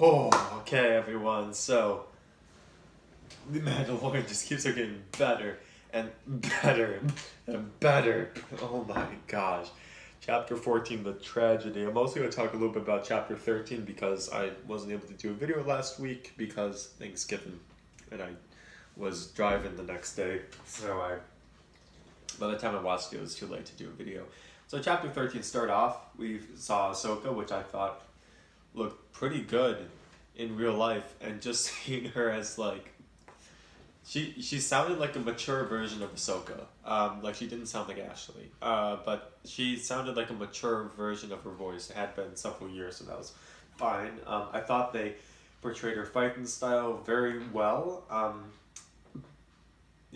Oh, okay, everyone. So, the Mandalorian just keeps on getting better and better and better. Oh my gosh. Chapter 14, The Tragedy. I'm also going to talk a little bit about Chapter 13 because I wasn't able to do a video last week because Thanksgiving and I was driving the next day. So, by the time I watched it, it was too late to do a video. So, Chapter 13 started off. We saw Ahsoka, which I thought looked pretty good in real life, and just seeing her as like she sounded like a mature version of Ahsoka. Like she didn't sound like Ashley, but she sounded like a mature version of her voice. It had been several years, so that was fine. I thought they portrayed her fighting style very well.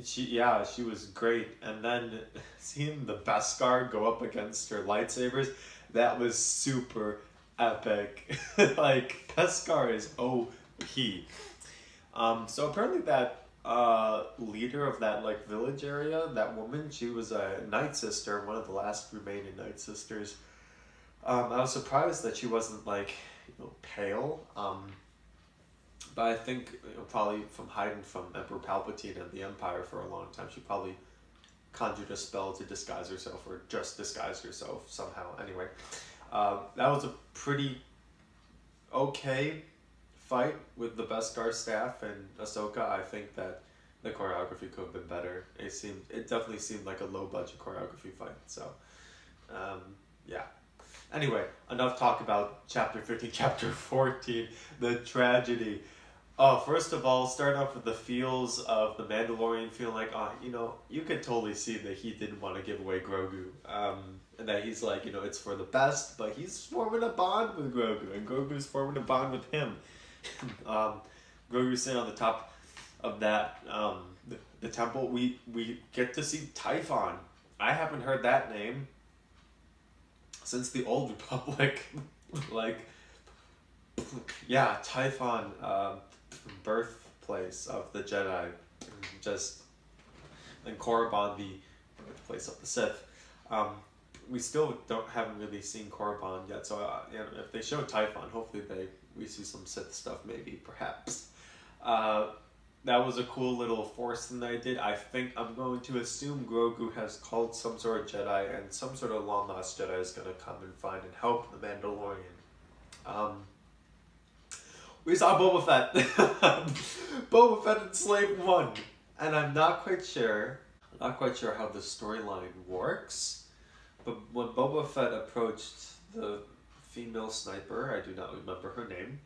She was great, and then seeing the Beskar go up against her lightsabers, that was super epic. Like Beskar is OP. So apparently that leader of that like village area, that woman, she was a Night Sister, one of the last remaining Night Sisters. I was surprised that she wasn't like pale. But I think probably from hiding from Emperor Palpatine and the Empire for a long time, she probably conjured a spell to disguise herself or just disguised herself somehow. Anyway, that was a pretty okay fight with the Beskar staff and Ahsoka. I think that the choreography could have been better. It definitely seemed like a low budget choreography fight. So, yeah. Anyway, enough talk about chapter 15, chapter 14, the tragedy. Oh, first of all, start off with the feels of the Mandalorian feeling like, you could totally see that he didn't want to give away Grogu. And that he's like, it's for the best, but he's forming a bond with Grogu, and Grogu's forming a bond with him. Grogu's sitting on the top of that, the temple. We get to see Typhon. I haven't heard that name since the Old Republic. Like, yeah, Typhon, birthplace of the Jedi, and Korriban, the birthplace of the Sith. We still haven't really seen Korriban yet, so if they show Typhon, hopefully we see some Sith stuff, maybe, perhaps. That was a cool little force thing I did. I think I'm going to assume Grogu has called some sort of Jedi, and some sort of long lost Jedi is going to come and find and help the Mandalorian. We saw Boba Fett. Boba Fett in Slave 1. And I'm not quite sure how the storyline works, but when Boba Fett approached the female sniper, I do not remember her name,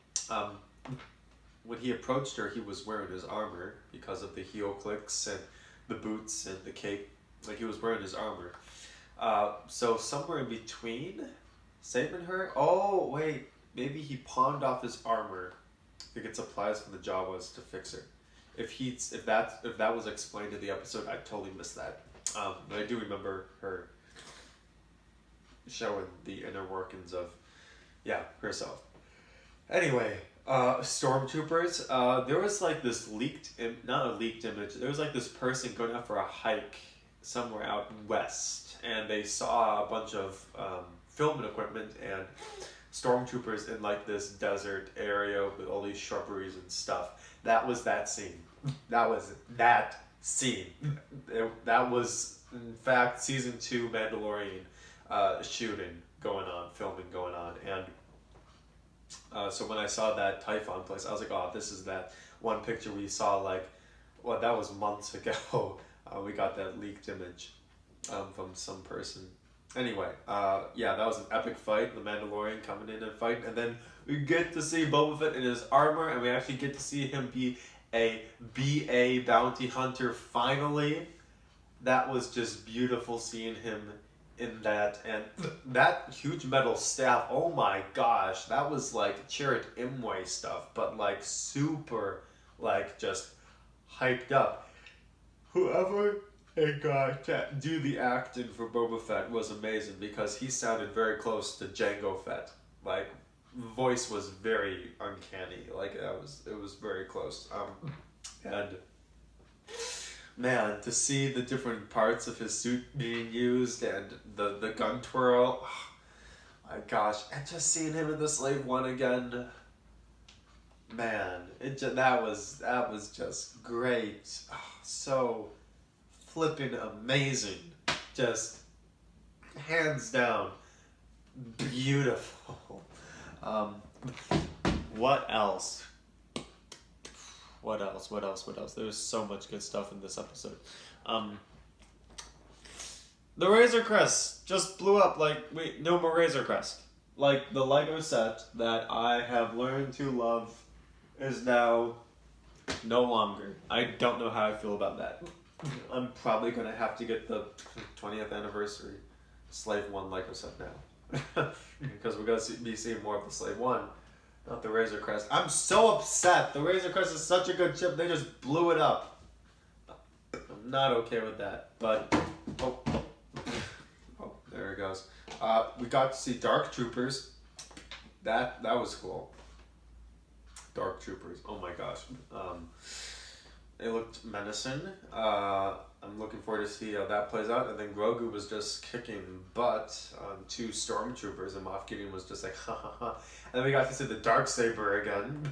when he approached her, he was wearing his armor because of the heel clicks and the boots and the cape. Like, he was wearing his armor. So somewhere in between saving her, oh wait, maybe he pawned off his armor to get supplies from the Jawas to fix her. If that was explained in the episode, I totally missed that. But I do remember her showing the inner workings of, herself. Anyway, stormtroopers. There was like this not a leaked image. There was like this person going out for a hike somewhere out west, and they saw a bunch of filming equipment and stormtroopers in like this desert area with all these shrubberies and stuff. That was that scene. That was that scene. That was, in fact, season 2 Mandalorian filming going on, and so when I saw that Typhon place, I was like, oh, this is that one picture we saw, like, well, that was months ago. We got that leaked image from some person. Anyway, that was an epic fight. The Mandalorian coming in and fighting, and then we get to see Boba Fett in his armor, and we actually get to see him be a BA bounty hunter finally. That was just beautiful seeing him in that, and that huge metal staff, oh my gosh, that was like Chirrut Imwe stuff, but like super, like just hyped up. Whoever got to do the acting for Boba Fett was amazing because he sounded very close to Jango Fett. Like, voice was very uncanny. Like, it was very close. And man, to see the different parts of his suit being used and the gun twirl, oh my gosh, and just seeing him in the Slave 1 again, man, that was just great. Oh, so flipping amazing. Just hands down beautiful. What else? What else? There's so much good stuff in this episode. The Razor Crest just blew up. Like, wait, no more Razor Crest. Like, the Lego set that I have learned to love is now no longer. I don't know how I feel about that. I'm probably going to have to get the 20th anniversary Slave 1 Lego set now. Because we're going to be seeing more of the Slave 1, not the Razor Crest. I'm so upset. The Razor Crest is such a good chip. They just blew it up. I'm not okay with that. But, oh, there it goes. We got to see Dark Troopers. That was cool. Dark Troopers. Oh my gosh. They looked menacing. I'm looking forward to see how that plays out. And then Grogu was just kicking butt on 2 stormtroopers, and Moff Gideon was just like, ha ha ha. And then we got to see the Darksaber again.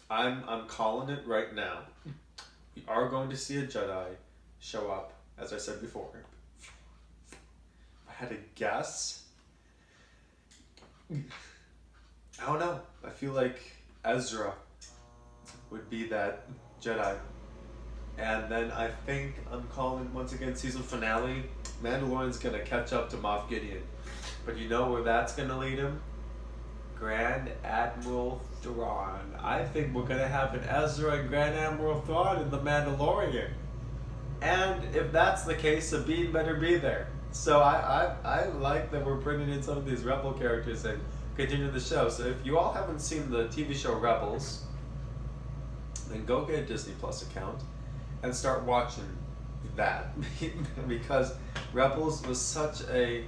I'm calling it right now. We are going to see a Jedi show up, as I said before. If I had to guess, I don't know. I feel like Ezra would be that Jedi. And then I think I'm calling, once again, season finale. Mandalorian's gonna catch up to Moff Gideon. But you know where that's gonna lead him? Grand Admiral Thrawn. I think we're gonna have an Ezra and Grand Admiral Thrawn in The Mandalorian. And if that's the case, Sabine better be there. So I like that we're bringing in some of these Rebel characters and continuing the show. So if you all haven't seen the TV show Rebels, then go get a Disney Plus account and start watching that. Because Rebels was such a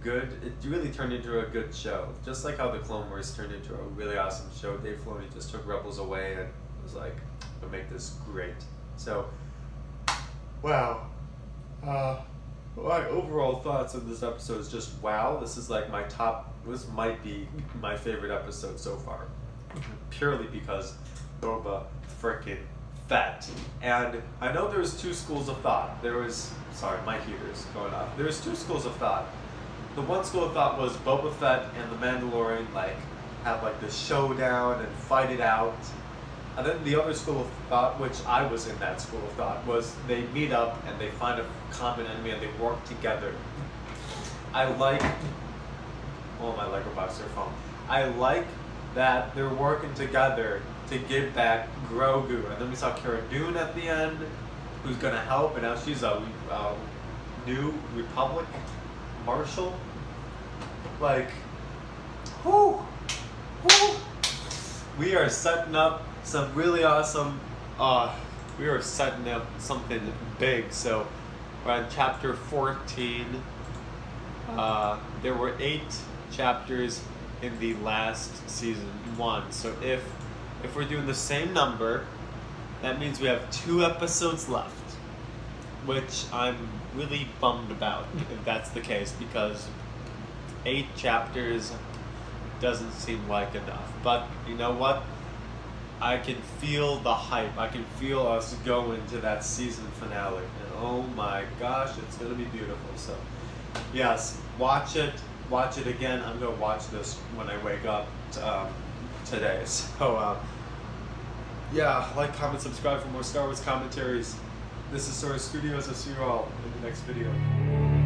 good, it really turned into a good show. Just like how the Clone Wars turned into a really awesome show. Dave Filoni just took Rebels away and was like, we'll make this great. So, wow. My overall thoughts of this episode is just wow. This is like this might be my favorite episode so far. Purely because Boba frickin' Fett. And I know there's 2 schools of thought. Sorry, my heater's going off. There's 2 schools of thought. The one school of thought was Boba Fett and the Mandalorian have this showdown and fight it out. And then the other school of thought, which I was in that school of thought, was they meet up and they find a common enemy and they work together. I like, my Lego box are falling. I like that they're working together to get back Grogu. And then we saw Cara Dune at the end, who's gonna help, and now she's a New Republic Marshal. We are setting up some really awesome, we are setting up something big. So we're on chapter 14. There were 8 chapters in the last season 1. So if we're doing the same number, that means we have 2 episodes left, which I'm really bummed about if that's the case, because 8 chapters doesn't seem like enough. But you know what? I can feel the hype. I can feel us going to that season finale. And oh my gosh, it's going to be beautiful. So yes, watch it. Watch it again. I'm going to watch this when I wake up today. So yeah, like, comment, subscribe for more Star Wars commentaries. This is Source Studios. I'll see you all in the next video.